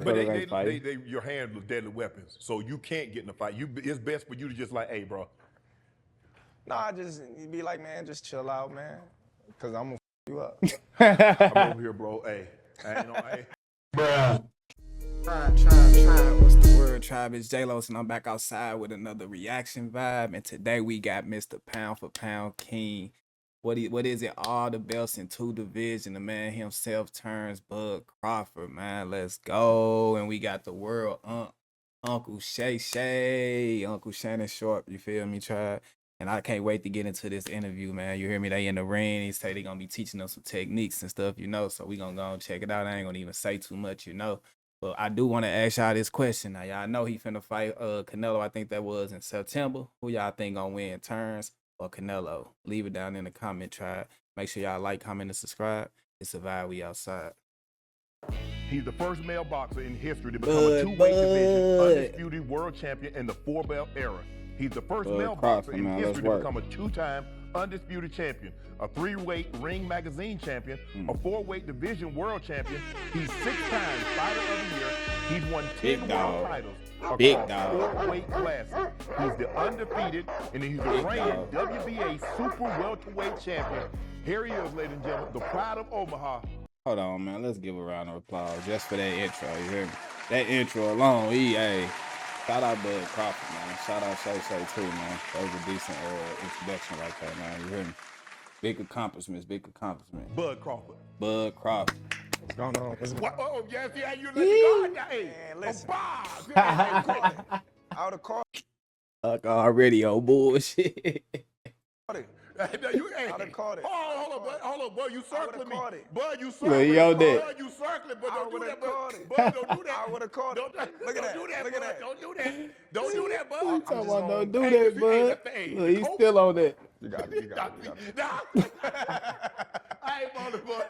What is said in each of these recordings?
But your hands are deadly weapons, so you can't get in a fight. It's best for you to just like, hey, bro. Nah, just be like, man, just chill out, man, because I'm gonna you up. I'm over here, bro. Hey, I ain't no, hey. Bruh. Tribe. What's the word, Tribe? It's JayLocZ, and I'm back outside with another reaction vibe. And today we got Mr. Pound for Pound King. What is it? All the belts in 2 divisions. The man himself turns Bud Crawford, man. Let's go. And we got the world Uncle Shay, Uncle Shannon Sharpe. You feel me, Tribe? And I can't wait to get into this interview, man. You hear me? They in the ring. They say they gonna be teaching us some techniques and stuff, you know. So we gonna go and check it out. I ain't gonna even say too much, you know. But I do want to ask y'all this question. Now, y'all know he finna fight Canelo. I think that was in September. Who y'all think gonna win, Terrence or Canelo? Leave it down in the comment, Tribe. Make sure y'all like, comment, and subscribe. It's a vibe. We outside. He's the first male boxer in history to become a 2-weight division undisputed world champion in the 4-belt era. He's the first male boxer in history to become a 2-time undisputed champion, a 3-weight Ring Magazine champion, a 4-weight division world champion. He's 6-time fighter of the year. He's won 10 world titles across 4 weight classes. He's the undefeated, and he's the reigning WBA super welterweight champion. Here he is, ladies and gentlemen, the pride of Omaha. Hold on, man. Let's give a round of applause just for that intro. You hear me? That intro alone, hey. Shout out Bud Crawford, man. Shout out Shay too, man. That was a decent introduction right there, man. You hear me? Big accomplishments. Bud Crawford. Bud Crawford. What's going on? Oh, yeah, see how you let the guard down. Hey, listen. I Out of car. Already on bullshit. I done caught it. Hold on, boy, you circling me. Bud, you Well, circling. yo, Bud, you circling, but don't do that, Bud, don't do that. I would have caught it. Look at that. Look at that. Don't do that. Don't do that, Bud. You talking about don't do that, Bud? Look, he's still on that. You got it. I ain't falling, boy.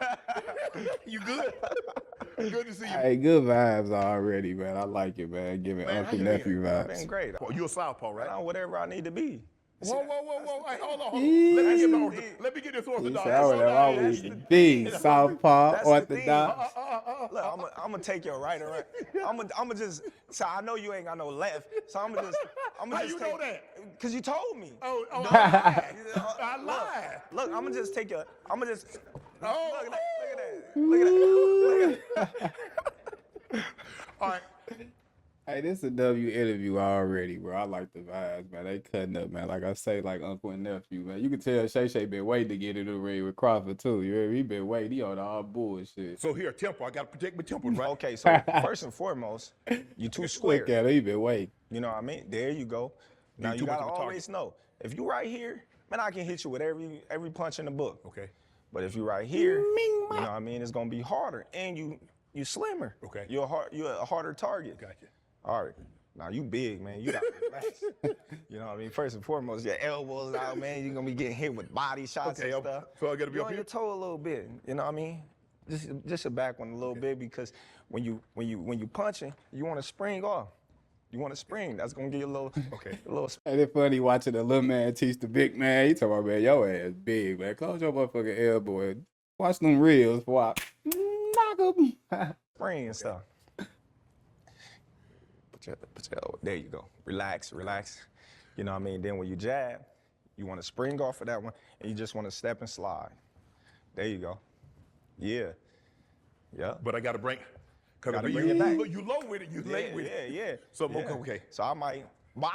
You good? Good to see you. Hey, good vibes already, man. I like it, man. Giving uncle nephew vibes. Been great. You a southpaw, right? I'm whatever I need to be. Whoa. Hey, hold on. Let me get this orthodox. I would have always been southpaw, orthodox. Look, I'm gonna take your right and right. I'm gonna just. So I know you ain't got no left. So I'm gonna just. How you know that? Cause you told me. I lied. Look, I'm gonna just take your. I'm gonna just. Oh, Look at that. All right. Hey, this is a W interview already, bro. I like the vibes, man. They cutting up, man. Like I say, like uncle and nephew, man. You can tell Shay been waiting to get in the ring with Crawford, too. You hear me? He been waiting. He on all bullshit. So here, tempo. I got to protect my tempo, right? Okay, so first and foremost, you too square. Look at him. He been waiting. You know what I mean? There you go. Now you gotta always know. If you right here, man, I can hit you with every punch in the book. Okay. But if you right here, you know what I mean? It's gonna be harder, and you slimmer. Okay. You're a harder target. Gotcha. All right. Now you big, man. You gotta relax. You know what I mean? First and foremost, your elbows out, man. You're gonna be getting hit with body shots and stuff. So I gotta be you up on here? your toe a little bit. You know what I mean? Just your back one a little bit, because when you punching, you want to spring off. You want to spring. That's gonna give you a little a little. And it's funny watching the little man teach the big man. He talking about, man, your ass big, man. Close your motherfucking elbow and watch them reels before I knock him. Spring and stuff. There you go. Relax. You know what I mean? Then when you jab, you want to spring off of that one, and you just want to step and slide. There you go. Yeah. But I got to bring. Gotta bring it back. You low with it. You late with it. Yeah. So okay. So I might bop.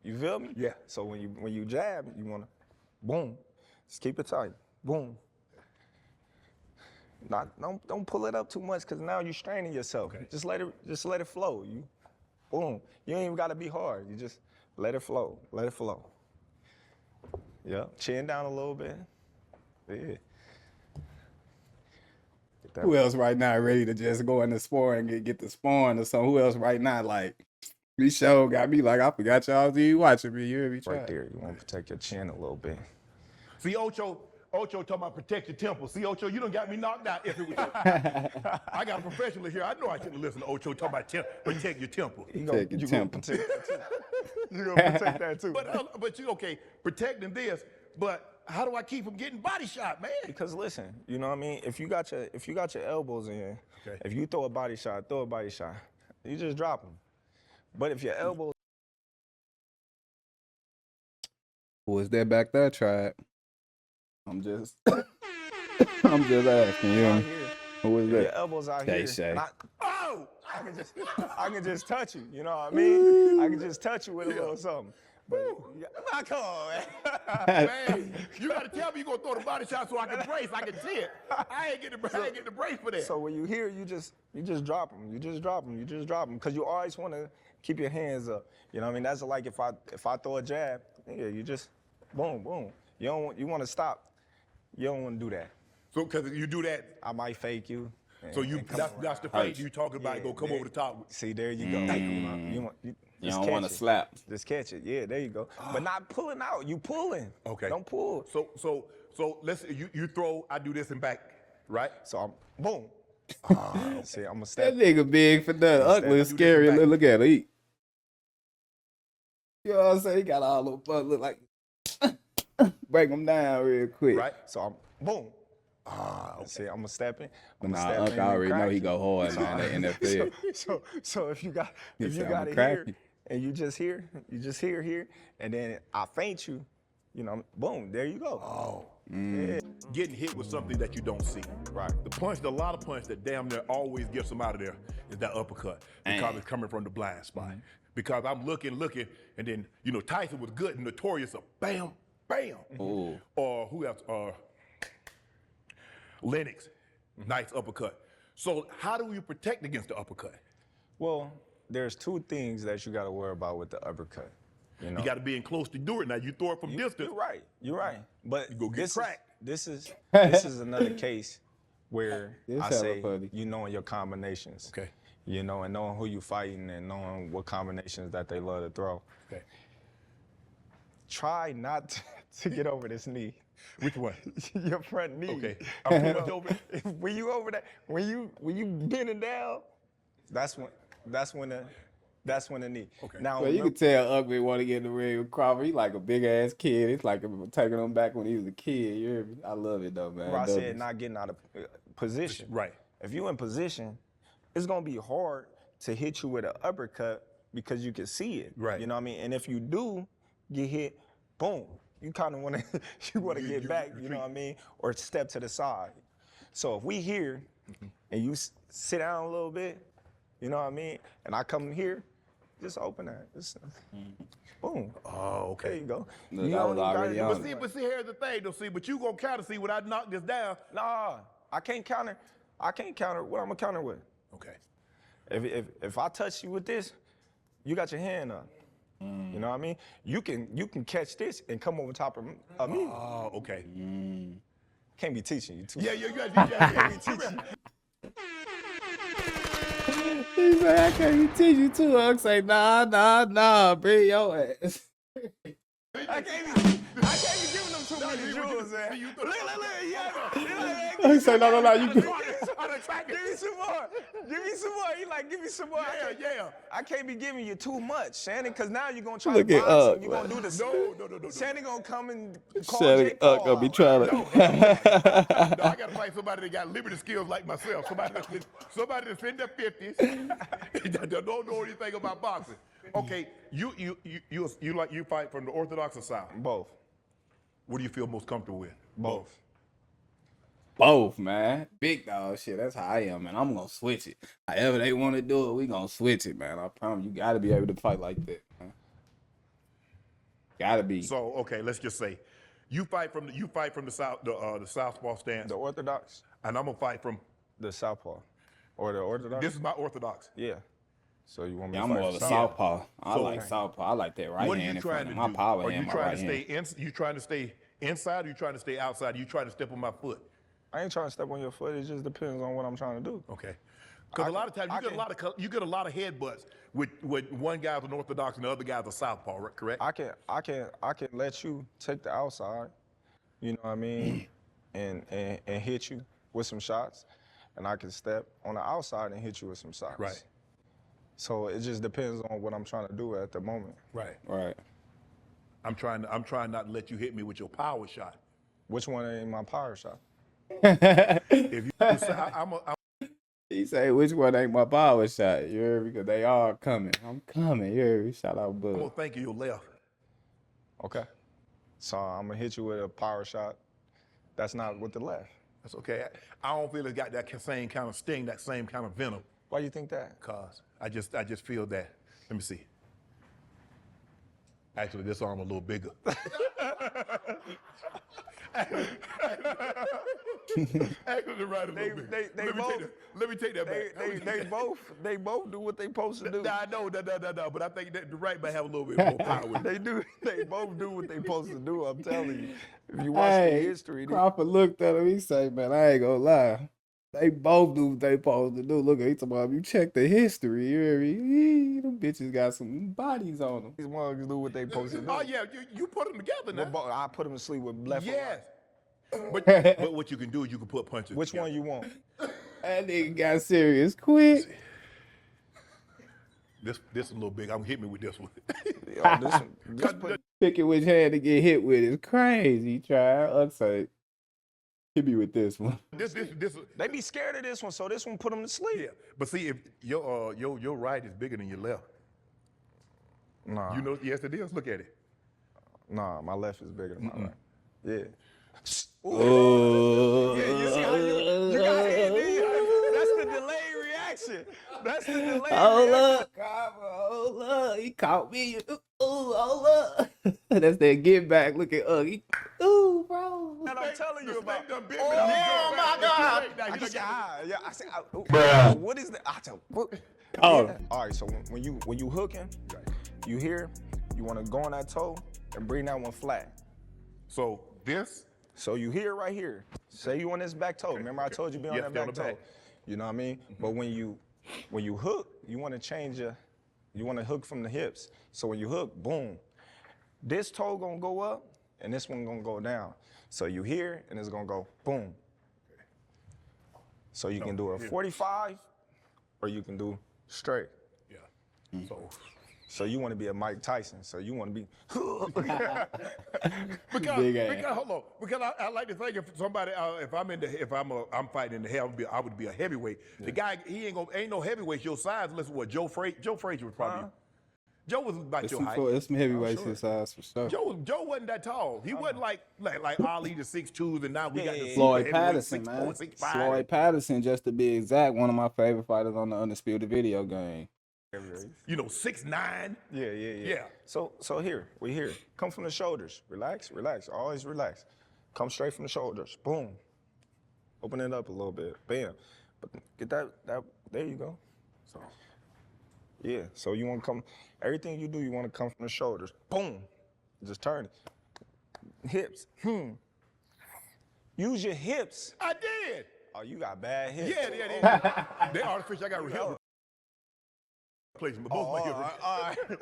You feel me? Yeah. So when you jab, you want to boom. Just keep it tight. Boom. Don't pull it up too much, because now you're straining yourself. Okay. Just let it flow. Boom. You ain't even got to be hard. You just let it flow. Yeah. Chin down a little bit. Yeah. Who else right now ready to just go in the sparring and get the sparring or something? Who else right now, like, this show got me like, I forgot y'all was even watching me. You hear me? Right there. You want to protect your chin a little bit. See, Ocho talking about protect your temple. See, Ocho, you done got me knocked out. If it was I got a professional here. I know I shouldn't listen to Ocho talking about protect your temple. Protect your temple. You're going to protect that too. But you, okay, protecting this, but how do I keep from getting body shot, man? Because listen, you know what I mean? If you got your elbows in, Okay. if you throw a body shot, you just drop them. But if your elbows... Who was that back there, Tribe? I'm just I'm just asking you. Who was that? Your elbows out here. Shay. I can just touch you. You know what I mean? I can just touch you with a little something. But come on, man. Man, you gotta tell me you're gonna throw the body shot so I can brace. I can see it. I ain't getting the brace for that. So when you hear, you just drop them. You just drop them. You just drop them because you always want to keep your hands up. You know what I mean? That's like if I throw a jab, yeah, you just boom, boom. You want to stop. You don't want to do that. So because you do that, I might fake you. so that's the fake you talking about. Go come over the top. See, there you go. You don't want to slap. Just catch it. Yeah, there you go. But not pulling out. You pulling. Okay. Don't pull. So let's you throw. I do this and back, right? So I'm boom. See, I'm gonna That step. nigga big for nothing. Ugly, scary. Look at him. You know what I'm saying? He got all the butt. Look like break him down real quick. Right. So I'm boom. See, I'm gonna step in. Nah, Unc, I already know he go hard now in the NFL. So if you got He said, it "I'ma here crack and you just here, and then I feint you, you know, boom, there you go. Oh. Yeah. Getting hit with something that you don't see. Right. A lot of punch that damn near always gets them out of there is that uppercut because it's coming from the blind spot. Because I'm looking, and then, you know, Tyson was good and notorious of bam, bam. Ooh. Or who else? Lennox, nice uppercut. So how do you protect against the uppercut? Well, there's two things that you got to worry about with the uppercut. You know, You got to be in close to do it. Now, you throw it from distance. You're right. But You go get cracked. This is another case where This I hella say funny. you knowing your combinations. Okay. You know, and knowing who you fighting and knowing what combinations that they love to throw. Okay. Try not to get over this knee. Which one? Your front knee. Okay. I'm too much over. When you over that, when you bending down, that's when the knee. Okay. Now Well, you can tell Ugly want to get in the ring with Crawford. He like a big ass kid. It's like taking him back when he was a kid. You hear me? I love it though, man. I said not getting out of position. Right. If you in position, it's gonna be hard to hit you with an uppercut because you can see it. Right. You know what I mean? And if you do get hit, boom, you kind of want to get back. You know what I mean? Or step to the side. So if we here and you sit down a little bit, you know what I mean? And I come here, just open that. Just, boom. Oh, okay. There you go. Look, You I was only gotta already do- on But see, here's the thing, though. See, but you gonna counter. See, when I knock this down. Nah, I can't counter. What I'm gonna counter with? Okay. If I touch you with this, you got your hand up. You know what I mean? You can catch this and come over top of me. Oh, okay. Can't be teaching you too. Yeah, you got to teach. He said, I can't teach you too. Ugg say, nah, bring your ass. I can't be giving them too many jewels, man. Look, yeah. He said, no, you can. Give me some more. He like, give me some more. Yeah. I can't be giving you too much, Shannon, because now you're going to try Look to at box Ugg, and you're going to do this. No. Shannon going to come and call Shannon Jake Ugg Paul gonna be out. trying No, to. I gotta fight somebody that got limited skills like myself. Somebody that's in their 50s that don't know anything about boxing. Okay, you fight from the orthodox or south? Both. What do you feel most comfortable with? Both. Both, man. Big dog shit. That's how I am, man. I'm gonna switch it. However they want to do it, we gonna switch it, man. I promise you gotta be able to fight like that, man. Gotta be. So okay, let's just say you fight from the south, the southpaw stance, The orthodox, and I'm gonna fight from. the southpaw, or the orthodox. This is my orthodox. Yeah. So you want me Yeah, to I'm fight more of a the southpaw. I So- like southpaw. I like that right What are hand you in trying front to of my do? power Are hand, you my trying right to hand. stay you trying to stay inside? Or you trying to stay outside? Or you trying to step on my foot? I ain't trying to step on your foot. It just depends on what I'm trying to do. Okay. Because a lot of times you get a lot of headbutts with one guy's an orthodox and the other guy's a southpaw, correct? I can let you take the outside, you know what I mean, and hit you with some shots, and I can step on the outside and hit you with some shots. Right. So it just depends on what I'm trying to do at the moment. Right. Right. I'm trying not to let you hit me with your power shot. Which one ain't my power shot? If you say, He say, which one ain't my power shot? You heard me? Because they all coming. I'm coming. You heard me? Shout out, Bud. I'm gonna think of your left. Okay. So I'm gonna hit you with a power shot. That's not with the left. That's okay. I don't feel it's got that same kind of sting, that same kind of venom. Why you think that? Cause I just feel that. Let me see. Actually, this arm a little bigger. Actually, right a little bit. Let me take that back. They both do what they supposed to do. Nah, no, but I think that the right might have a little bit more power. They both do what they supposed to do. I'm telling you. If you watch the history, Crawford looked at him. He say, "Man, I ain't gonna lie. They both do what they supposed to do. Look, he talking about you check the history. You hear me? Them bitches got some bodies on them. these mugs do what they supposed to do. Oh yeah, you put them together now. I put them to sleep with left. Yes. But what you can do is you can put punches. Which together. one you want? That nigga got serious quick. This a little big. I'm hit me with this one. Picking which hand to get hit with is crazy. Try upside. Hit me with this one. This. They be scared of this one, so this one put them to sleep. Yeah, but see, if your right is bigger than your left. Nah. You know, yes, it is. Look at it. Nah, my left is bigger than my right. Yeah. Oh. Yeah, you see how you got hit, that's the delayed reaction. That's the delayed reaction. Look, oh look, he caught me. Ooh, oh look. That's that get back. Look at ooh, bro. And I'm telling you about. Oh my God! I said, what is that? I tell. Oh. All right, so when you hooking, you here, you want to go on that toe and bring that one flat. So this. So you here right here. Say you on this back toe. Remember I told you be on that back toe. You know what I mean? But when you hook, you want to change you want to hook from the hips. So when you hook, boom, this toe gonna go up and this one gonna go down. So you here and it's gonna go boom. So you can do a 45 or you can do straight. Yeah. So you want to be a Mike Tyson. So you want to be. because hold on. Because I like to think if somebody if I'm fighting in the hell, I would be a heavyweight. Yeah. The guy ain't no heavyweight your size. Listen, what Joe Frazier was probably. Joe was about your height. It's some heavyweights his size for sure. Joe wasn't that tall. He wasn't like Ali the 6'2", and now we got the Floyd Patterson, 6'4", man. 6'5". Floyd Patterson, just to be exact, one of my favorite fighters on the Undisputed video game. You know, 6'9". Yeah. So here, we here. Come from the shoulders. Relax. Always relax. Come straight from the shoulders. Boom. Open it up a little bit. Bam. But get that. There you go. So. Yeah. So you want to come. Everything you do, you want to come from the shoulders. Boom. Just turn it. Hips. Use your hips. I did. Oh, you got bad hips. Yeah. They artificial. I got hip replacement. Both my hip.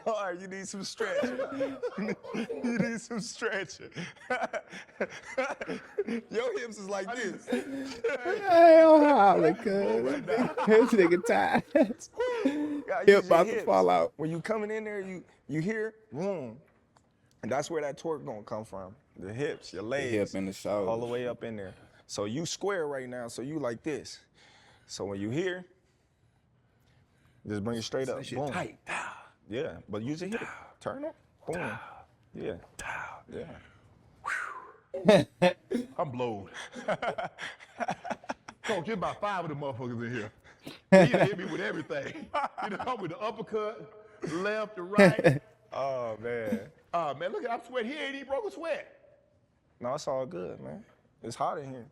All right. You need some stretching. You need some stretching. Your hips is like this. Hell, holla, cuz. This nigga tired. Hip about to fall out. When you coming in there, you hear, boom. And that's where that torque gonna come from. The hips, your legs. The hip and the shoulder. All the way up in there. So you square right now, so you like this. So when you hear, just bring it straight up. Boom. Tight. Yeah, but use your hip. Turn it. Boom. Yeah. Yeah. I'm blowed. Coach, there's about 5 of them motherfuckers in here. He hit me with everything. You know, with the uppercut, left to right. Oh, man. Oh, man, look at I'm sweating. He ain't even broke a sweat. No, it's all good, man. It's hot in here.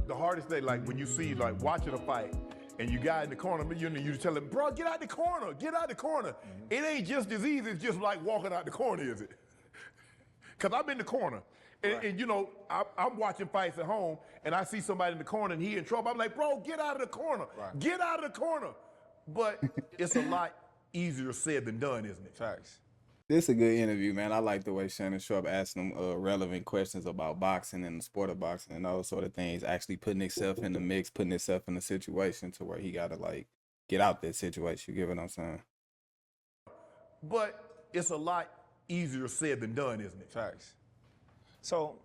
The hardest thing, like when you see, like watching a fight, and you guy in the corner, you tell him, bro, get out the corner, get out the corner. Mm-hmm. It ain't just as easy as just like walking out the corner, is it? Because I'm in the corner. And you know, I'm watching fights at home, and I see somebody in the corner, and he in trouble. I'm like, bro, get out of the corner. Right. Get out of the corner. But it's a lot easier said than done, isn't it? Facts. This is a good interview, man. I like the way Shannon Sharpe asked them relevant questions about boxing and the sport of boxing and those sort of things, actually putting himself in the mix, putting himself in a situation to where he got to, like, get out that situation. You get what I'm saying? But it's a lot easier said than done, isn't it? Facts. So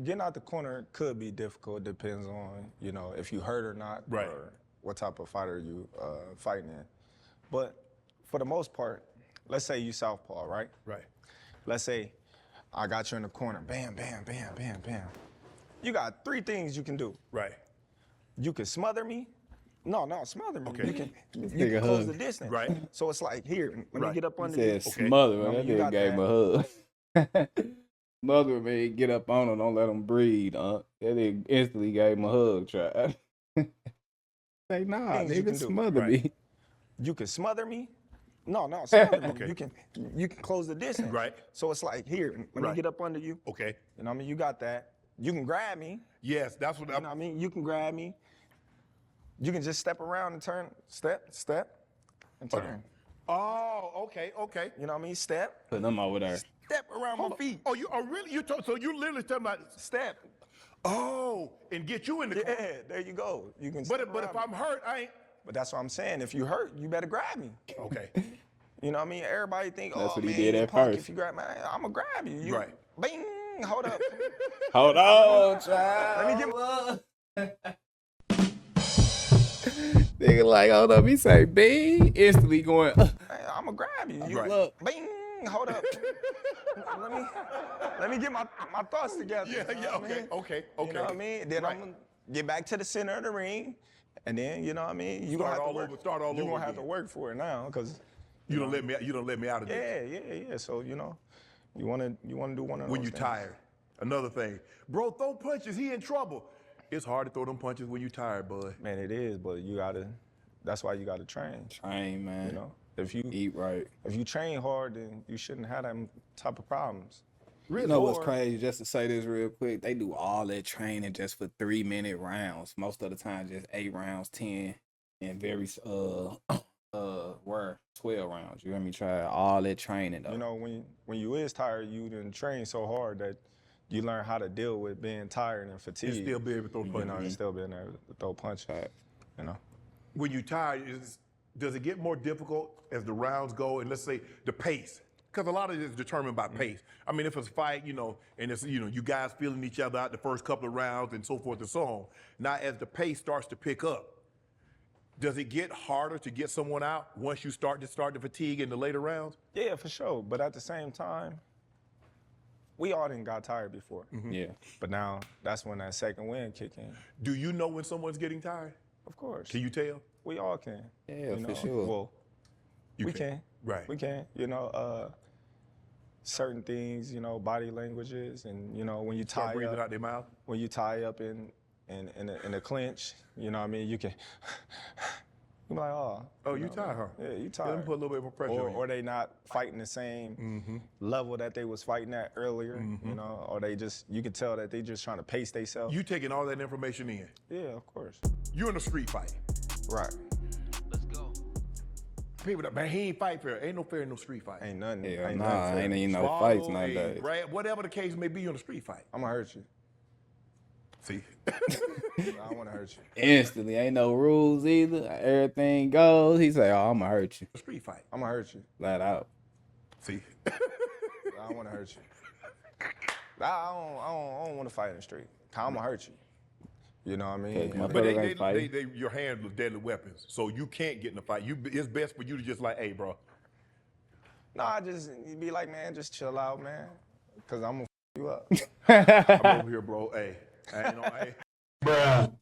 getting out the corner could be difficult. Depends on, you know, if you hurt or not, right, or what type of fighter you fighting in. But for the most part, let's say you southpaw, right? Right. Let's say I got you in the corner, bam, bam, bam, bam, bam. You got 3 things you can do. Right. You can smother me. No, smother me. Okay. You can close the distance. Right. So it's like, here, let me get up under you. you. Smother, Okay. that nigga gave him a hug. Smother me, get up on him, don't let him breathe, That nigga instantly gave him a hug, try. Say, nah, nigga, smother me. You can smother me. No, smother me. Okay. You can close the distance. Right. So it's like, here, let me get up under you. Okay. You know what I mean? You got that. You can grab me. Yes, that's what You know what I mean? You can grab me. You can just step around and turn, step, and turn. Oh, okay. You know what I mean? Step. Put them over there. Step around my feet. Oh, you are really, so you literally talking about Step. Oh, and get you in the corner. Yeah, there you go. You can. But if I'm hurt, I ain't. But that's what I'm saying. If you hurt, you better grab me. Okay. You know what I mean? Everybody think, That's oh what he man, did you at punk first. if you grab me, I'm gonna grab you. Right. Bing. Hold up. Hold on, child. Let me get. Nigga like, hold up, he say, B, instantly going, I'm gonna grab you. You Right. look. Bing. Hold up. let me get my thoughts together. Yeah, you know what I mean? okay. You know what I mean? Then I'm gonna get back to the center of the ring, and then you know what I mean. You Start gonna have all to work. over. Start all you over gonna have to again. work for it now, cause You don't let me out of this. yeah. So you know, you wanna do one of those. When you're things. tired. Another thing, bro, throw punches. He in trouble. It's hard to throw them punches when you're tired, bud. Man, it is, but you gotta. That's why you gotta train. train, man. You know, if you Eat right. if you train hard, then you shouldn't have them type of problems. You know what's crazy? Just to say this real quick, they do all that training just for 3-minute rounds. Most of the time, just 8 rounds, 10, and very 12 rounds. You hear me? Try all that training though. You know, when you is tired, you done train so hard that you learn how to deal with being tired and fatigued. You still be able to throw You punches. know, and still being able to throw punches. You know. When you're tired, does it get more difficult as the rounds go? And let's say the pace, because a lot of it is determined by pace. I mean, if it's a fight, you know, and it's, you know, you guys feeling each other out the first couple of rounds and so forth and so on. Now, as the pace starts to pick up, does it get harder to get someone out once you start to fatigue in the later rounds? Yeah, for sure. But at the same time, we all done got tired before. Yeah. But now that's when that second wind kick in. Do you know when someone's getting tired? Of course. Can you tell? We all can. Yeah, you for know? sure. Well, we can. Right. We can. You know, certain things, you know, body languages, and you know, when you Start tie breathing up, out their mouth. when you tie up in a clinch, you know what I mean, you can. You be like, oh. You tired, huh? Yeah, you Let tired. them put a little bit more pressure on you. Or they not fighting the same level that they was fighting at earlier, you know, or they just, you can tell that they just trying to pace themselves. You taking all that information in. Yeah, of course. You're in a street fight. Right. Let's go. People that, man, he ain't fight fair. Ain't no fair in no street fight. Ain't nothing. Hell ain't nah, nothing fair. ain't even no Swallow, fights a nowadays. grab, whatever the case may be, you're in a street fight. I'm gonna hurt you. See? I don't wanna hurt you. Instantly, ain't no rules either. Everything goes. He say, "Oh, I'm gonna hurt you." A street fight. I'm gonna hurt you. Flat out. See? I don't wanna hurt you. I don't wanna fight in the street. I'm gonna hurt you. You know what I mean? Okay, my But brother ain't fighting. your hands are deadly weapons, so you can't get in a fight. It's best for you to just like, hey, bro. No, I just be like, man, just chill out, man, cause I'm gonna you up. I'm over here, bro. Hey, I ain't no, hey. Bruh.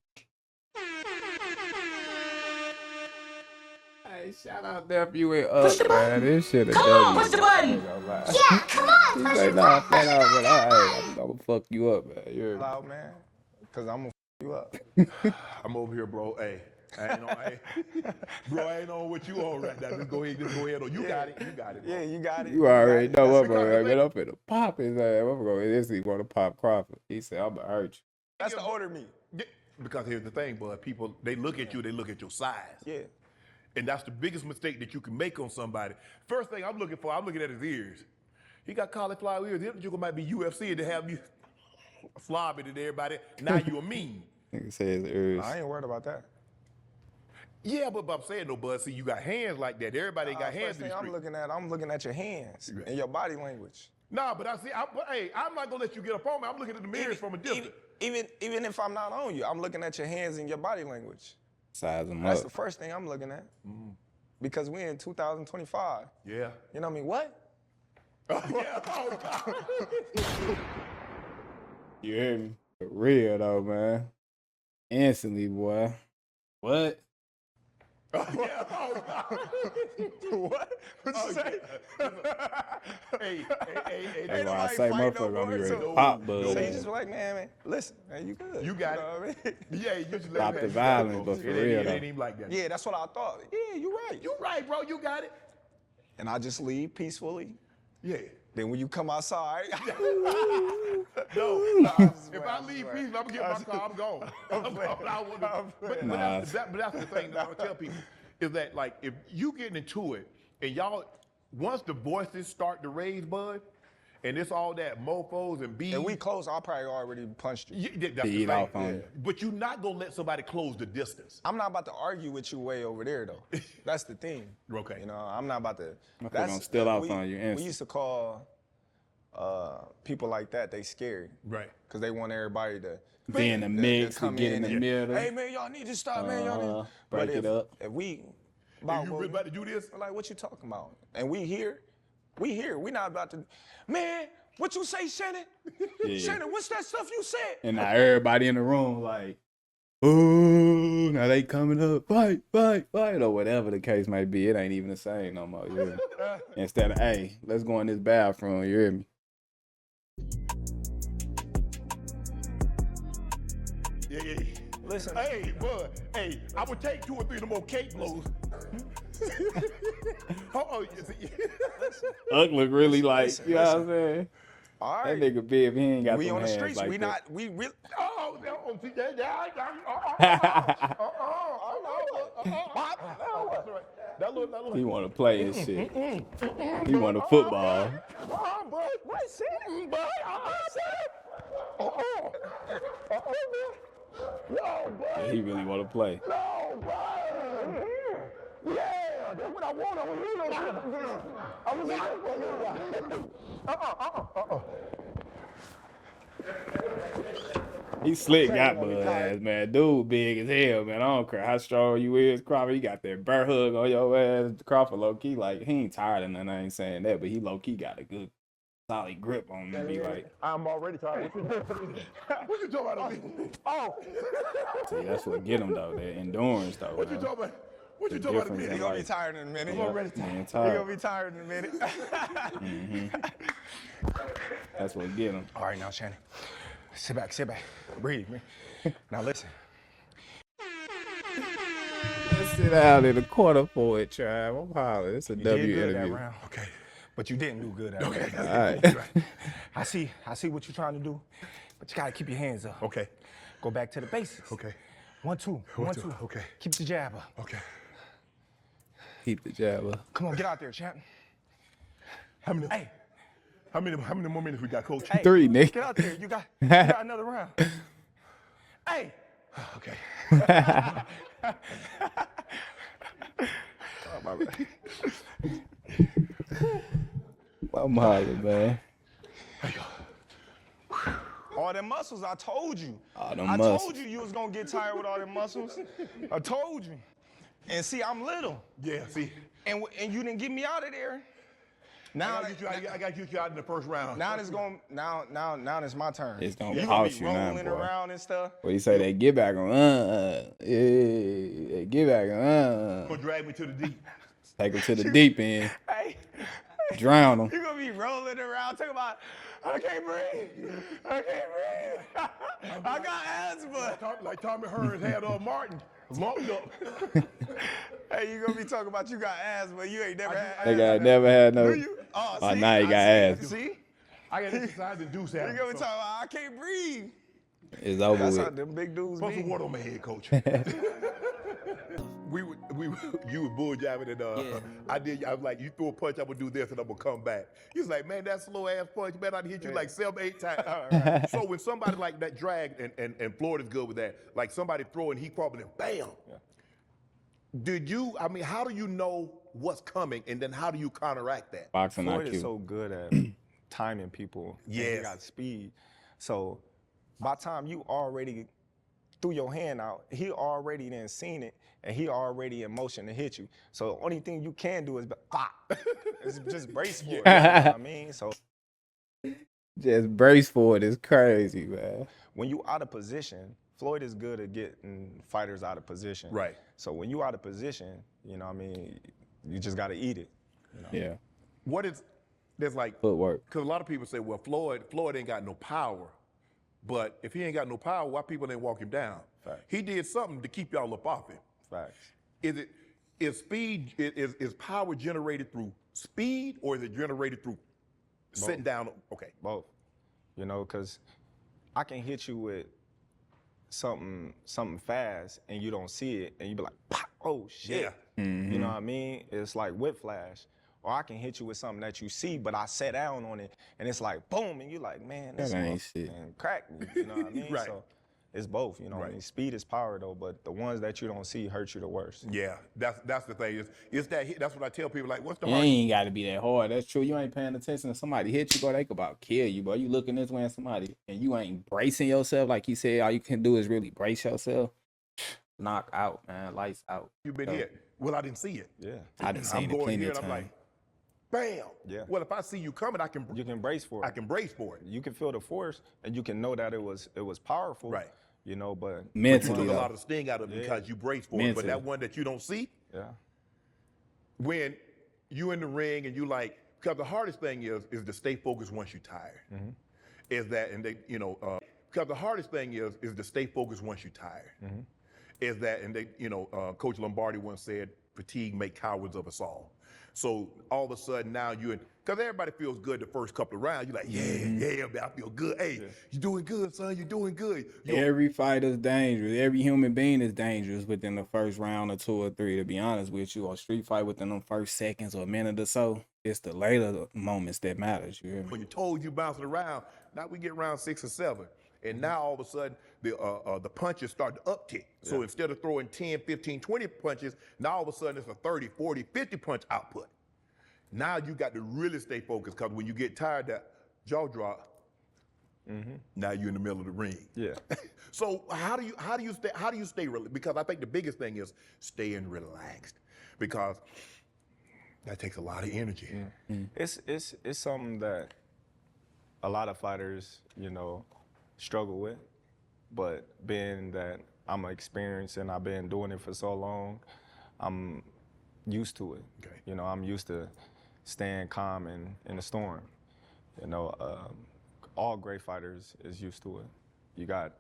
Hey, shout out nephew and up, man. This shit is Come on, push the button. Yeah, come on, He say, nah, flat out, but I'm gonna fuck you up, man. You're Chill out, man, cause I'm gonna you up. I'm over here, bro. Hey, I ain't on, hey. Bro, I ain't on what you on right now. Just go ahead on. You got it. You got it. Bro. Yeah, you got it. You already got it. know That's what, the bro. kind of Man, I'm finna pop his ass. I'm gonna this he wanna pop Crawford. He said, I'm gonna hurt you. That's the older me. Yeah, because here's the thing, bud. People, they look at you, they look at your size. Yeah. And that's the biggest mistake that you can make on somebody. First thing I'm looking at his ears. He got cauliflower ears. You might be UFC and to have you slobbing at everybody. Now you a mean. Nigga say his ears. I ain't worried about that. Yeah, but I'm saying though, bud. See, you got hands like that. Everybody ain't got hands First in thing the I'm street. looking at your hands and your body language. Nah, but hey, I'm not gonna let you get up on me. I'm looking at the mirrors from a distance. Even if I'm not on you, I'm looking at your hands and your body language. Size them That's up. the first thing I'm looking at. Because we in 2025. Yeah. You know what I mean? What? Yeah. Oh, God. You hear me? For real though, man. Instantly, boy. What? Yeah. Oh, God. What? What you say? Hey. That's why I nobody say fight no motherfucker gonna be more, ready so- to pop, bud. So you just be like, man, listen, man, you good. You got know it. what I mean? Yeah, you just Stop let the that violence, go. but for It real, ain't though. even like that. Yeah, that's what I thought. Yeah, you're right. You right, bro. You got it. And I just leave peacefully. Yeah. Then when you come outside, No, if I leave peace, I'm gonna get my car. I'm gone. But that's the thing that I tell people is that like if you getting into it and y'all once the voices start to raise, bud, and it's all that mofos and bees. and we close, I probably already punched you. That's the Eat thing. off on you. But you're not gonna let somebody close the distance. I'm not about to argue with you way over there, though. That's the thing. Okay. You know, I'm not about to. gonna steal off on you We instant. used to call people like that, they scary. Right. Because they want everybody to Be in the mix, to come get in the and, middle. Hey, man, y'all need to stop, man. Y'all need break but it up. If we You really about to do this? like, what you talking about? And we here. We not about to. Man, what you say, Shannon? Yeah. Shannon, what's that stuff you said? And now everybody in the room like, ooh, now they coming up, fight, or whatever the case may be. It ain't even the same no more. You hear me? Instead of, hey, let's go in this bathroom. You hear me? Yeah. Listen. Hey, bud. Hey, I would take 2 or 3 of the more cake blows. Uck look really like, listen, you know what I'm saying? All That right. nigga big, he ain't got We them on the hands streets. like We that. not. We really. He want to play his shit. He want a football. Yeah, he really want to play. He slick got bud ass, man. Dude big as hell, man. I don't care how strong you is, Crawford. He got that bear hug on your ass. Crawford low key, like, he ain't tired of nothing. I ain't saying that, but he low key got a good solid grip on him. Be like, I'm already tired. What you talking about? Oh. see, that's what get him though. That endurance though. What you man. talking about? What you talking about? difference He in gonna be life. tired in a minute. Yeah, He man, gonna tired. be tired in a minute. That's what get him. All right, now Shannon, sit back, breathe, man. Now listen. Let's sit down in the corner for it, Trav. I'm hollering. It's a You W did good interview. that round. Okay. But you didn't do good at Okay. it. All right. I see what you're trying to do, but you gotta keep your hands up. Okay. Go back to the basics. Okay. 1, 2. 1, 2. Okay. Keep the jab up. Okay. Keep the jab up. Come on, get out there, champ. How many? Hey, How many more minutes we got, Coach? hey. 3, Nick. Get out there. You got another round. Hey. Okay. I'm hollering, man. All them muscles, I told you. All them I muscles. told you was gonna get tired with all them muscles. I told you. And see, I'm little. Yeah. See, And you didn't get me out of there. Now, I got to get you out in the first round. now it's going. Now it's my turn. It's gonna You pause be you now, rolling boy. around and stuff. What you say? They get back on. Yeah, get back on. Gonna drag me to the deep. Take him to the deep end. Hey, Drown him. you gonna be rolling around talking about, I can't breathe. I can't breathe. I got asthma. Like Tommy Hearns had Martin lumped up. Hey, you gonna be talking about you got asthma. You ain't never had They asthma. got never had no. Do you? Oh, Oh, see? now he got I see. asthma. See? I got exercise and do You something. gonna be talking about, I can't breathe. It's over That's how with. them big dudes Put be. some water on my head, Coach. You were bull jabbing and I was like, you throw a punch, I'm gonna do this and I'm gonna come back. He was like, man, that slow ass punch, man, I'd hit you like 7, 8 times. So when somebody like that dragged, and Florida's good with that, like somebody throwing, he probably bam. I mean, how do you know what's coming, and then how do you counteract that? Boxing Floyd IQ. is so good at timing people. Yes. And he got speed. So by the time you already threw your hand out, he already then seen it, and he already in motion to hit you. So the only thing you can do is it's just brace for it. You know what I mean? So Just brace for it. It's crazy, man. when you out of position, Floyd is good at getting fighters out of position. Right. So when you out of position, you know what I mean, you just got to eat it. You know? Yeah. What is, there's like, Footwork. because a lot of people say, well, Floyd ain't got no power. But if he ain't got no power, why people ain't walk him down? Facts. He did something to keep y'all up off him. Facts. Is power generated through speed, or is it generated through sitting down? Okay. Both. You know, because I can hit you with something fast and you don't see it, and you be like, pop, oh shit. Yeah. You know what I mean? It's like whiplash. Or I can hit you with something that you see, but I sat down on it, and it's like boom, and you like, man, this That ain't shit. and crack me. You know what I mean? Right. So it's both. You know what I mean? Speed is power though, but the ones that you don't see hurt you the worst. Yeah, that's the thing. It's that hit. That's what I tell people. Like, what's the You hardest? ain't got to be that hard. That's true. You ain't paying attention to somebody hit you, bro. They could about kill you, bro. You looking this way at somebody, and you ain't bracing yourself. Like he said, all you can do is really brace yourself. Knock out, man. Lights out. You've been hit. Well, I didn't see it. Yeah. I done seen I'm it going plenty here, of and I'm times. like, bam. Yeah. Well, if I see you coming, You can brace for it. I can brace for it. You can feel the force, and you can know that it was powerful. Right. You know, but You Mentally, took a though. lot of sting out of it because you braced for it. But Mentally. that one that you don't see, yeah. when you in the ring and you like, because the hardest thing is to stay focused once you're tired. Mm-hmm. Is that, and they, you know, because the hardest thing is to stay focused once you're tired. Mm-hmm. Is that, and they, you know, Coach Lombardi once said, fatigue make cowards of us all. So all of a sudden now because everybody feels good the first couple of rounds. You're like, yeah, man, I feel good. Hey, you're doing good, son. You're doing good. Every fighter's dangerous. Every human being is dangerous within the first round or 2 or 3, to be honest with you. Or street fight within them first seconds or a minute or so. It's the later moments that matters. You hear me? When you're told you bouncing around, now we get round 6 or 7. And now all of a sudden, the punches start to uptick. So instead of throwing 10, 15, 20 punches, now all of a sudden it's a 30, 40, 50 punch output. Now you got to really stay focused, because when you get tired, that jaw drop, now you're in the middle of the ring. Yeah. So how do you stay because I think the biggest thing is staying relaxed, because that takes a lot of energy. It's something that a lot of fighters, you know, struggle with, but being that I'm experienced and I've been doing it for so long, I'm used to it. Okay. You know, I'm used to staying calm in the storm. You know, all great fighters is used to it. You got,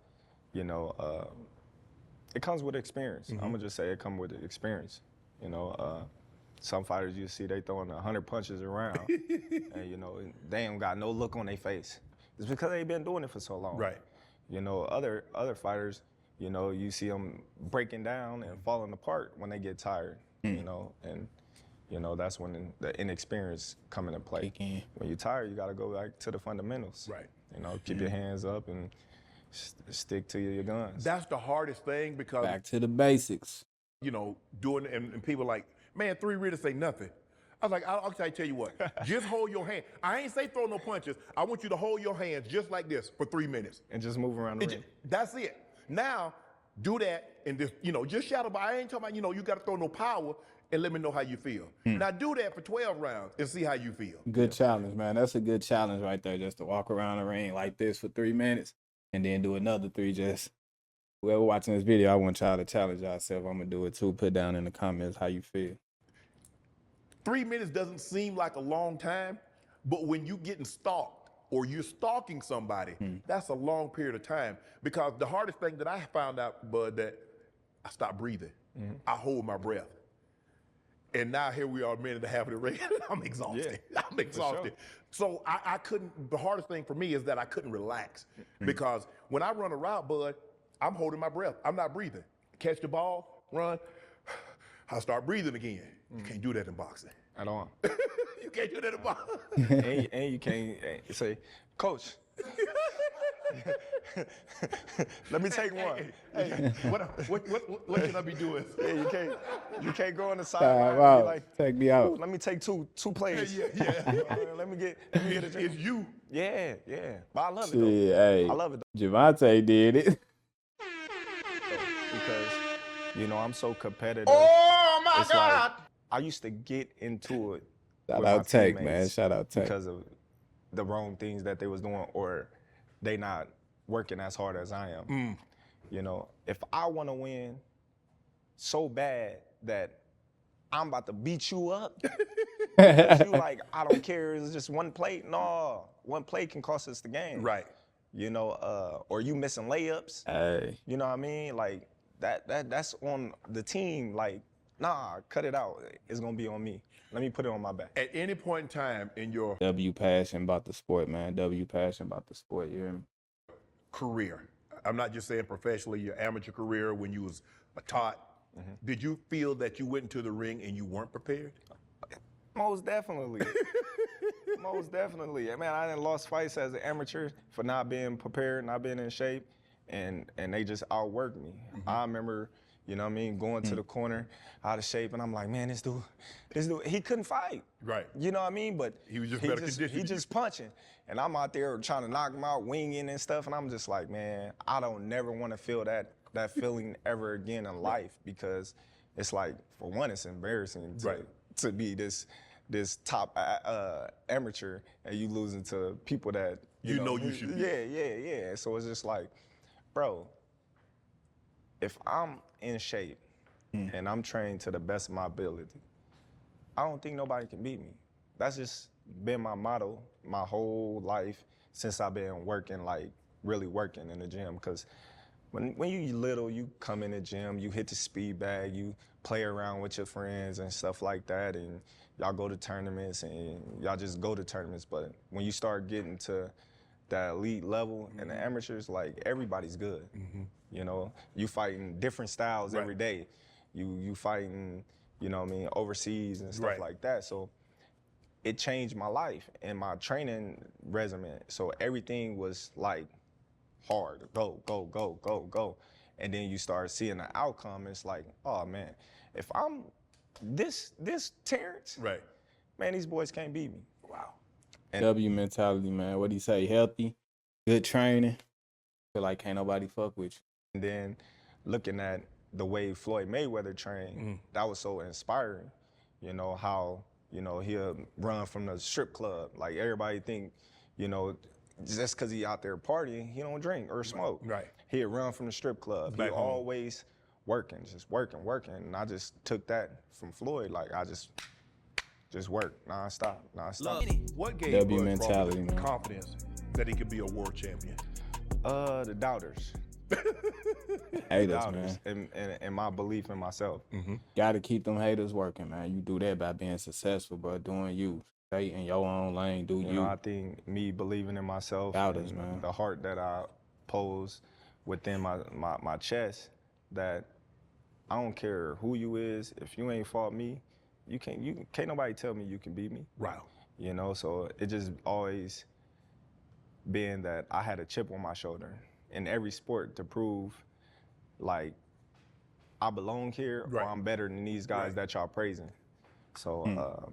you know, it comes with experience. I'm gonna just say it comes with experience. You know, some fighters you see they throwing 100 punches around, and you know they ain't got no look on their face. It's because they've been doing it for so long. Right. You know, other fighters, you know, you see them breaking down and falling apart when they get tired. You know, and you know that's when the inexperience come into play. Kick in. When you're tired, you got to go back to the fundamentals. Right. You know, keep your hands up and stick to your guns. That's the hardest thing, because Back to the basics. you know, doing, and people like, man, 3 readers say nothing. I was like, I'll tell you what, just hold your hand. I ain't say throw no punches. I want you to hold your hands just like this for 3 minutes. And just move around the ring. That's it. Now, do that and just, you know, just shadow, but I ain't talking about, you know, you got to throw no power, and let me know how you feel. Now do that for 12 rounds and see how you feel. Good challenge, man. That's a good challenge right there, just to walk around the ring like this for 3 minutes and then do another 3. Just whoever watching this video, I want y'all to challenge yourself. I'm going to do it too. Put down in the comments how you feel. 3 minutes doesn't seem like a long time, but when you getting stalked or you're stalking somebody, that's a long period of time. Because the hardest thing that I found out, Bud, that I stopped breathing. I hold my breath. And now here we are, a minute and a half of the race. I'm exhausted. Yeah, I'm exhausted. So I couldn't, the hardest thing for me is that I couldn't relax. Because when I run a route, Bud, I'm holding my breath. I'm not breathing. Catch the ball, run, I start breathing again. You can't do that in boxing. At all. You can't do that in boxing. and you can't say, Coach, Let me take one. Hey, what can I be doing? Yeah, you can't go on the Time sideline and be out. like, Take me out. "Ooh, let me take two plays. Yeah. Let me get a drink. It's you. Yeah. But I love it Shit, though. hey. I love it though. Javante did it. Because, I'm so competitive. Oh my It's God! like, I used to get into it Shout with my out Take, man. teammates Shout out Take. because of the wrong things that they was doing or they not working as hard as I am. If I want to win so bad that I'm about to beat you up because you like, I don't care, it's just one play. No, one play can cost us the game. Right. Or you missing layups. Hey. You know what I mean? Like that's on the team. Like, nah, cut it out. It's gonna be on me. Let me put it on my back. At any point in time in your W passion about the sport, man. W passion about the sport, you hear me? career, I'm not just saying professionally, your amateur career when you was a tot, did you feel that you went into the ring and you weren't prepared? Most definitely. Most definitely. I mean, I done lost fights as an amateur for not being prepared, not being in shape, and they just outworked me. I remember, going to the corner out of shape, and I'm like, man, this dude, he couldn't fight. Right. You know what I mean? But He was just better conditioned he than just punching. And I'm out there trying to knock him out, winging and stuff, and I'm just like, man, I don't never want to feel that feeling ever again in life, because it's like, for one, it's embarrassing to be this top amateur and you losing to people that You know you should be. Yeah. So it's just like, bro, if I'm in shape and I'm trained to the best of my ability, I don't think nobody can beat me. That's just been my motto my whole life since I've been working, like really working in the gym. Because when you little, you come in the gym, you hit the speed bag, you play around with your friends and stuff like that, and y'all go to tournaments and y'all just go to tournaments. But when you start getting to that elite level and the amateurs, like, everybody's good. You fighting different styles every day. You fighting, overseas and stuff like that. So it changed my life and my training regimen. So everything was like hard, go. And then you start seeing the outcome. It's like, oh man, if I'm this Terrence, man, these boys can't beat me. Wow. And W mentality, man. What do you say? Healthy, good training. Feel like can't nobody fuck with you. And then looking at the way Floyd Mayweather trained, that was so inspiring. How, he'll run from the strip club. Like, everybody think, just because he out there partying, he don't drink or smoke. Right. He'll run from the strip club. He always working, just working. And I just took that from Floyd. Like, I just work nonstop. What gave W Bud mentality, Crawford man. confidence that he could be a world champion? The doubters. Haters, man. And my belief in myself. Gotta keep them haters working, man. You do that by being successful, bro. Doing you. Stay in your own lane, do you. I think me believing in myself, Doubters, and man. the heart that I pose within my chest, that I don't care who you is, if you ain't fought me, can't nobody tell me you can beat me. Right. So it just always been that I had a chip on my shoulder in every sport to prove, like, I belong here, or I'm better than these guys that y'all praising. So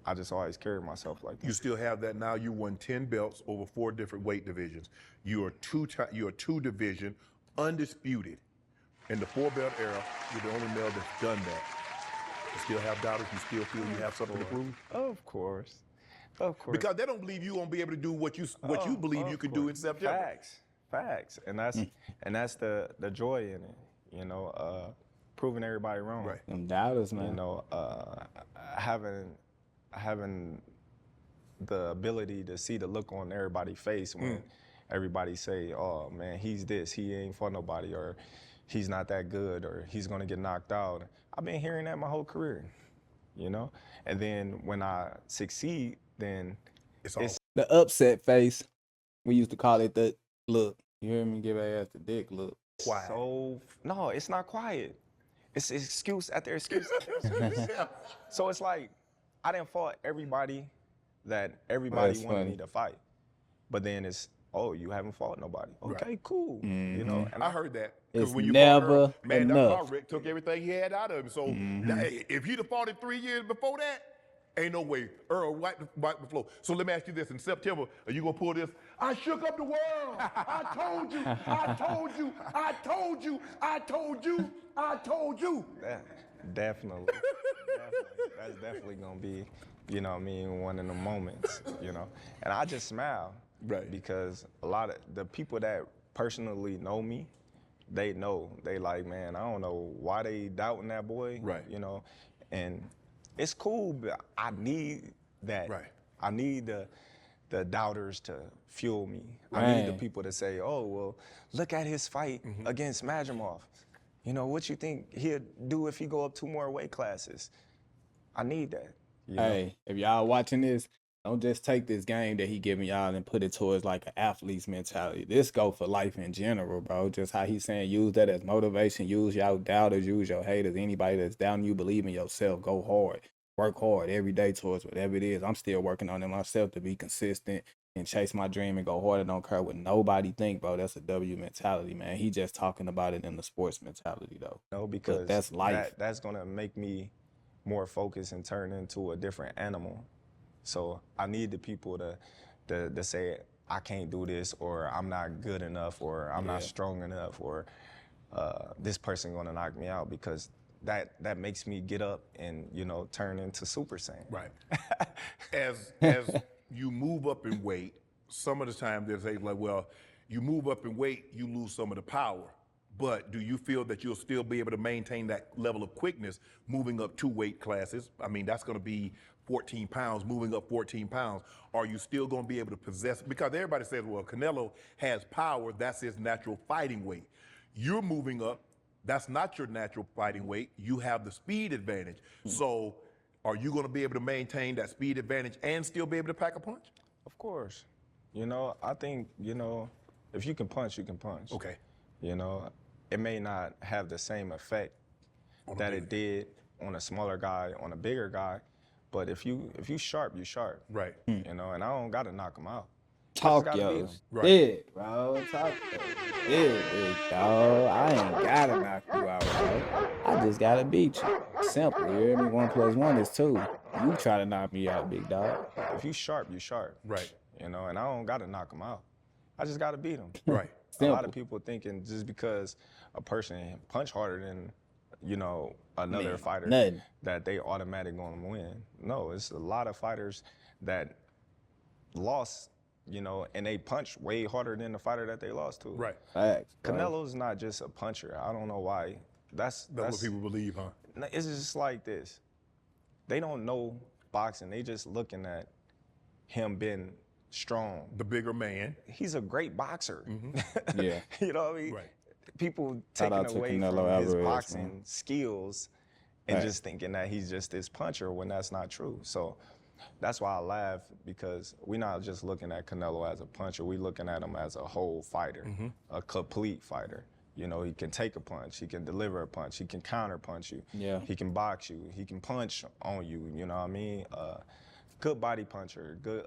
I just always carry myself like that. You still have that now. You won 10 belts over 4 different weight divisions. You are two division undisputed. In the 4-belt era, you're the only male that's done that. You still have doubters. You still feel you have something to prove. Of course. Because they don't believe you won't be able to do what you believe you can do in September. Facts. And that's the joy in it. Proving everybody wrong. Right. Them doubters, man. Having the ability to see the look on everybody's face when everybody say, oh man, he's this, he ain't fought nobody, or he's not that good, or he's gonna get knocked out. I've been hearing that my whole career, And then when I succeed, then it's the upset face. We used to call it the look. You hear me? Give ass the dick look. Quiet. So, no, it's not quiet. It's excuse after excuse after excuse. So it's like, I didn't fought everybody that everybody wanted me to fight. But then it's oh, you haven't fought nobody. Okay, cool. You know, and I heard that. It's When you never fought Earl, man, that enough. car wreck took everything he had out of him. So if he'd have fought it 3 years before that, ain't no way Earl wiped the floor. So let me ask you this: in September, are you gonna pull this? I shook up the world. I told you. I told you. I told you. I told you. I told you. Definitely. That's definitely gonna be, you know what I mean, one of the moments, you know. And I just smile. Right. Because a lot of the people that personally know me, they know. They like, man, I don't know why they doubting that boy. Right. You know. And it's cool, but I need that. Right. I need the doubters to fuel me. I need the people to say, oh, well, look at his fight against Majimov. You know, what you think he'll do if he go up 2 more weight classes? I need that. You know? Hey, if y'all watching this, don't just take this game that he giving y'all and put it towards like an athlete's mentality. This go for life in general, bro. Just how he's saying, use that as motivation. Use y'all doubters, use your haters. Anybody that's doubting you, believe in yourself. Go hard. Work hard every day towards whatever it is. I'm still working on it myself to be consistent and chase my dream and go hard. I don't care what nobody think, bro. That's a W mentality, man. He just talking about it in the sports mentality, though. No, because but that's life. That's going to make me more focused and turn into a different animal. So I need the people to say, I can't do this, or I'm not good enough, or I'm not strong enough, or this person going to knock me out, because that makes me get up and, you know, turn into Super Saiyan. Right. As you move up in weight, some of the time they say, like, well, you move up in weight, you lose some of the power. But do you feel that you'll still be able to maintain that level of quickness moving up 2 weight classes? I mean, that's going to be 14 pounds, moving up 14 pounds. Are you still going to be able to possess? Because everybody says, well, Canelo has power. That's his natural fighting weight. You're moving up. That's not your natural fighting weight. You have the speed advantage. So are you going to be able to maintain that speed advantage and still be able to pack a punch? Of course. You know, I think, you know, if you can punch, you can punch. Okay. You know, it may not have the same effect that it did on a smaller guy, on a bigger guy, but if you sharp, you sharp. Right. You know, and I don't got to knock him out. Talk yo. Big, bro. Talk big, dog. I ain't gotta knock you out, bro. I just gotta beat you. Simple. You hear me? 1 + 1 is 2. You try to knock me out, big dog. If you sharp, you sharp. Right. You know, and I don't got to knock him out. I just got to beat him. Right. A lot of people thinking just because a person punch harder than, you know, another fighter, that they automatically going to win. No, it's a lot of fighters that lost, you know, and they punch way harder than the fighter that they lost to. Right. Facts, Canelo's not just a puncher. I don't know why. That's what people believe, huh? It's just like this. They don't know boxing. They just looking at him being strong. The bigger man. He's a great boxer. Yeah. You know what I mean? Right. People taking away from his boxing skills and just thinking that he's just this puncher when that's not true. So that's why I laugh, because we're not just looking at Canelo as a puncher. We're looking at him as a whole fighter, a complete fighter. You know, he can take a punch, he can deliver a punch, he can counter punch you, he can box you, he can punch on you, you know what I mean? Good body puncher, good,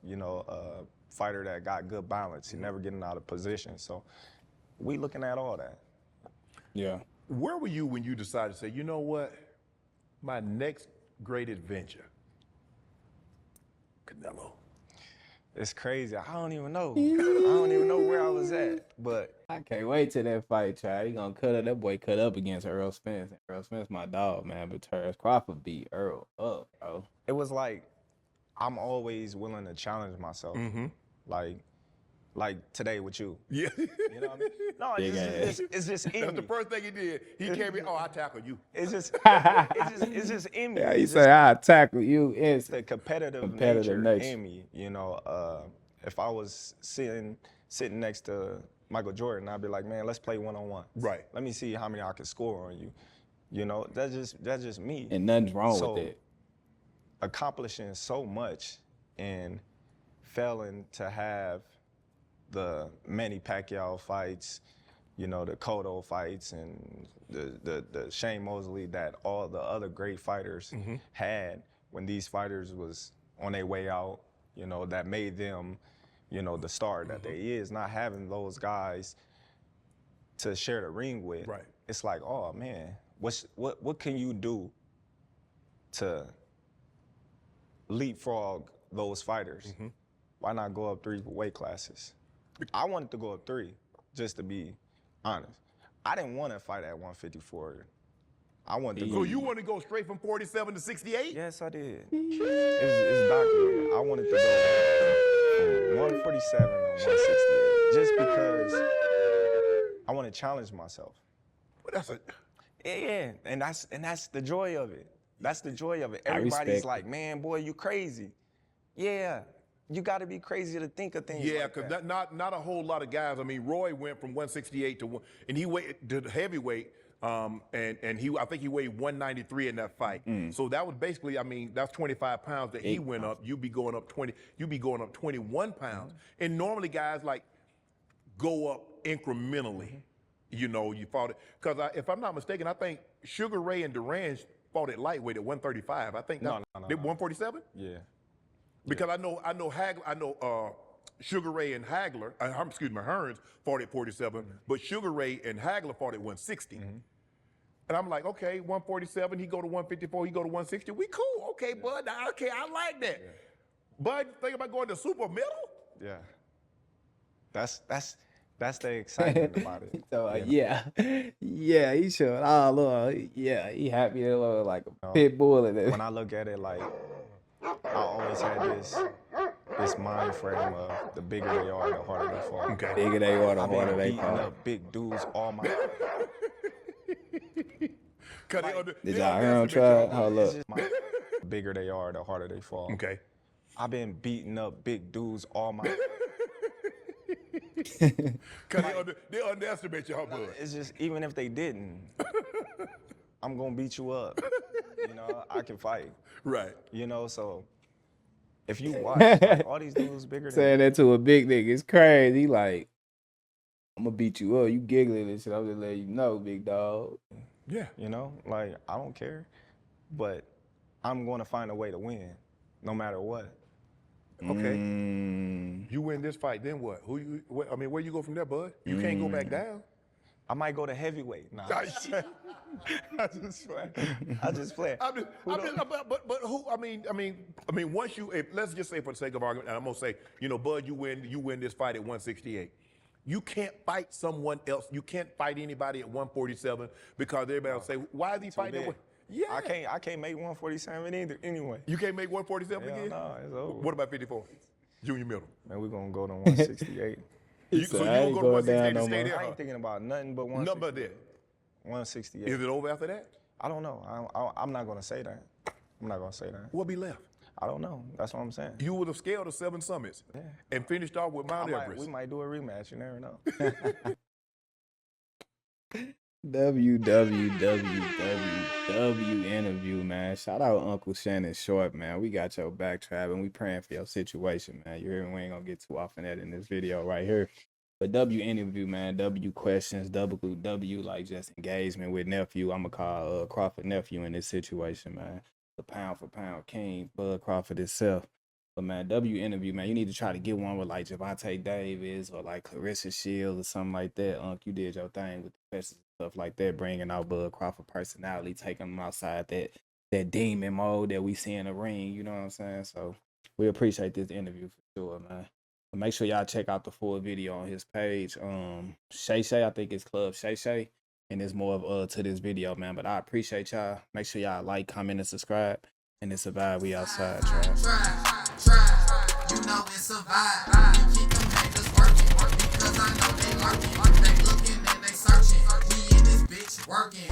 you know, fighter that got good balance. He never getting out of position. So we looking at all that. Yeah. Where were you when you decided to say, you know what, my next great adventure, Canelo? It's crazy. I don't even know. I don't even know where I was at, but I can't wait till that fight, child. He gonna cut up. That boy cut up against Earl Spence. Earl Spence my dog, man, but Terrence Crawford beat Earl up, bro. It was like, I'm always willing to challenge myself. Like today with you. Yeah. You know what I mean? No, it's just in me. That's the first thing he did. He came in, I tackle you. It's just in me. Yeah, he say, I tackle you. It's the competitive nature in me. You know, if I was sitting next to Michael Jordan, I'd be like, man, let's play one-on-one. Right. Let me see how many I can score on you. You know, that's just me. And nothing's wrong with it. Accomplishing so much and failing to have the Manny Pacquiao fights, you know, the Cotto fights, and the Shane Mosley that all the other great fighters had when these fighters was on their way out, you know, that made them you know, the star that they is, not having those guys to share the ring with. Right. It's like, oh man, what can you do to leapfrog those fighters? Why not go up 3 weight classes? I wanted to go up 3, just to be honest. I didn't want to fight at 154. I wanted to So you want to go straight from 47 to 68? Yes, I did. It's documented. I wanted to go from 147 to 168 just because I want to challenge myself. But that's a... Yeah, and that's the joy of it. That's the joy of it. I Everybody's respect like, man, boy, you crazy. Yeah, you got to be crazy to think of things Yeah, like because that. not a whole lot of guys. I mean, Roy went from 168 to 1, and he weighed to the heavyweight, and I think he weighed 193 in that fight. So that was basically, I mean, that's 25 pounds that he went up. You'd be going up 21 pounds. And normally guys like go up incrementally. You know, you fought it because if I'm not mistaken, I think Sugar Ray and Duran fought at lightweight at 135. I think No. they 147. Yeah. Because I know Sugar Ray and Hagler, Hearns fought at 47, but Sugar Ray and Hagler fought at 160. And I'm like, okay, 147, he go to 154, he go to 160. We cool, okay, bud. Okay, I like that. Bud, think about going to super middle? Yeah. That's the excitement about it. So yeah, he showed. Oh Lord, yeah, he happy to look like a pit bull in it. When I look at it, like, I always had this mind frame of the bigger they are, the harder they fall. Okay. Bigger they are, the I've harder been they beating fall. up big dudes all my Did y'all hear him try? Hold up. The bigger they are, the harder they fall. Okay. I've been beating up big dudes all my Because they underestimate your bud. It's just, even if they didn't, I'm gonna beat you up. You know, I can fight. Right. You know, so if you watch, like, all these dudes bigger than Saying that to a big nigga, it's crazy. He like, I'm gonna beat you up. You giggling and shit. I'm just letting you know, big dog. Yeah. you know, like, I don't care, but I'm gonna find a way to win, no matter what. Okay. You win this fight, then what? Where you go from there, bud? You can't go back down. I might go to heavyweight. Nah. I just play. I just play. But who? I mean, once you, let's just say for the sake of argument, and I'm gonna say, you know, Bud, you win this fight at 168. You can't fight someone else. You can't fight anybody at 147 because everybody will say, why is he fighting? Yeah. I can't make 147 either. Anyway. You can't make 147 Hell again? no, it's over. What about 54? Junior middle. Man, we're gonna go to 168. So you gonna go to 168 and stay there? I ain't thinking about nothing but 168. Number there. 168. Is it over after that? I don't know. I'm not gonna say that. I'm not gonna say that. What be left? I don't know. That's what I'm saying. You would have scaled to 7 summits and finished off with Mount Everest. We might do a rematch. You never know. WWW interview, man. Shout out Uncle Shannon Sharpe, man. We got your back, Trav, and we praying for your situation, man. You hear me? We ain't gonna get too off in that in this video right here. But W interview, man. W questions, W like just engagement with nephew. I'ma call Crawford nephew in this situation, man. The pound for pound king, Bud Crawford itself. But man, W interview, man, you need to try to get one with like Gervonta Davis or like Clarissa Shields or something like that. You did your thing with the questions and stuff like that, bringing out Bud Crawford personality, taking him outside that demon mode that we see in the ring. You know what I'm saying? So we appreciate this interview for sure, man. But make sure y'all check out the full video on his page. Shay, I think it's Club Shay. And there's more of to this video, man. But I appreciate y'all. Make sure y'all like, comment, and subscribe. And it's a vibe. We outside, Try. You know it's a vibe. You keep them haters working because I know they lurking. They looking and they searching. Me and this bitch working.